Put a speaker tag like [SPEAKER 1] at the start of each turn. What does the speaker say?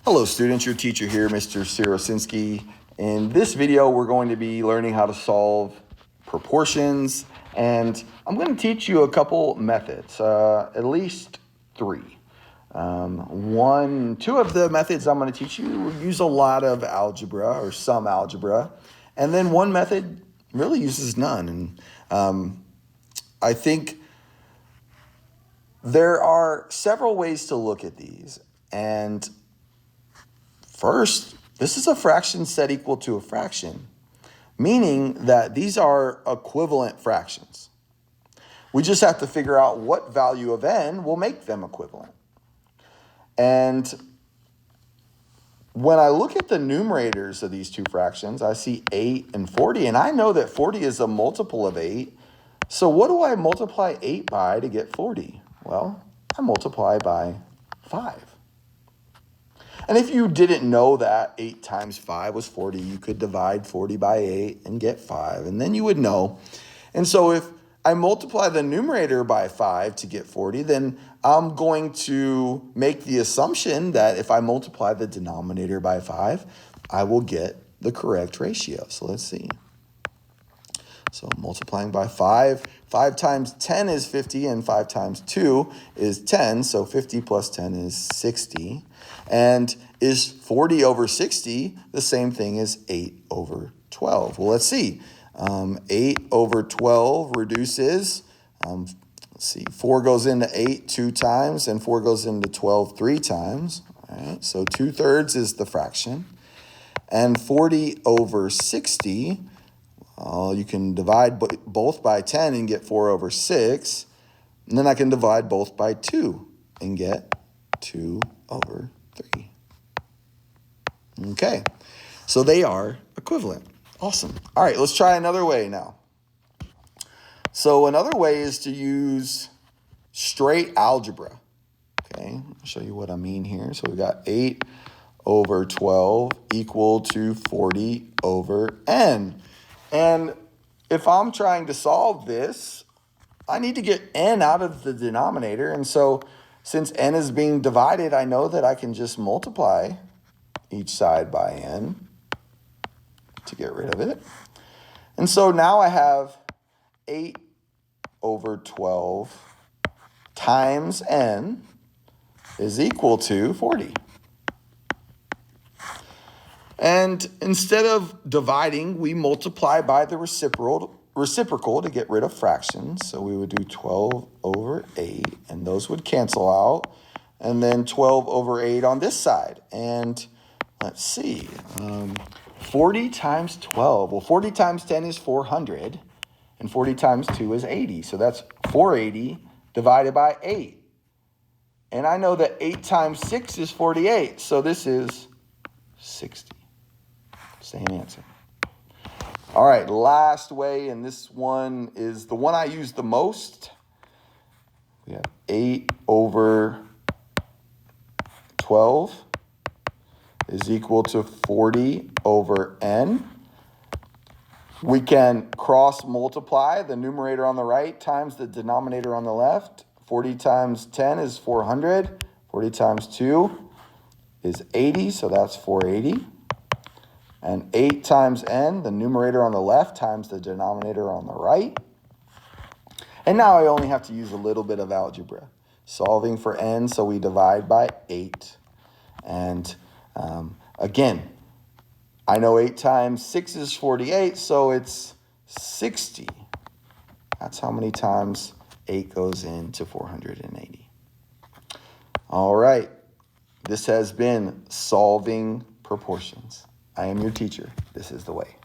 [SPEAKER 1] Hello students, your teacher here, Mr. Sirosinski. In this video, we're going to be learning how to solve proportions, and I'm going to teach you a couple methods, at least three. Two of the methods I'm going to teach you use a lot of algebra or some algebra, and then one method really uses none. And I think there are several ways to look at these, and first, this is a fraction set equal to a fraction, meaning that these are equivalent fractions. We just have to figure out what value of n will make them equivalent. And when I look at the numerators of these two fractions, I see 8 and 40, and I know that 40 is a multiple of 8. So what do I multiply 8 by to get 40? Well, I multiply by 5. And if you didn't know that 8 times 5 was 40, you could divide 40 by 8 and get 5, and then you would know. And so if I multiply the numerator by 5 to get 40, then I'm going to make the assumption that if I multiply the denominator by 5, I will get the correct ratio. So let's see. So multiplying by 5, 5 times 10 is 50, and 5 times 2 is 10, so 50 plus 10 is 60. And is 40 over 60 the same thing as 8 over 12? Well, let's see. 8 over 12 reduces, let's see, 4 goes into 8 2 times, and 4 goes into 12 3 times. All right, so 2/3 is the fraction. And 40 over 60, you can divide both by 10 and get 4 over 6. And then I can divide both by 2 and get 2 over 3. Okay, so they are equivalent. Awesome. All right, let's try another way now. So another way is to use straight algebra. Okay, I'll show you what I mean here. So we got 8 over 12 equal to 40 over n. And if I'm trying to solve this, I need to get n out of the denominator. And so since n is being divided, I know that I can just multiply each side by n to get rid of it. And so now I have 8 over 12 times n is equal to 40. And instead of dividing, we multiply by the reciprocal to get rid of fractions. So we would do 12 over 8, and those would cancel out. And then 12 over 8 on this side. And let's see, 40 times 12. Well, 40 times 10 is 400, and 40 times 2 is 80. So that's 480 divided by 8. And I know that 8 times 6 is 48, so this is 60. Same answer. All right, last way, and this one is the one I use the most. We have 8 over 12 is equal to 40 over n. We can cross multiply the numerator on the right times the denominator on the left. 40 times 10 is 400. 40 times 2 is 80, so that's 480. And 8 times n, the numerator on the left times the denominator on the right. And now I only have to use a little bit of algebra. Solving for n, so we divide by 8. And again, I know 8 times 6 is 48, so it's 60. That's how many times 8 goes into 480. All right, this has been Solving Proportions. I am your teacher. This is the way.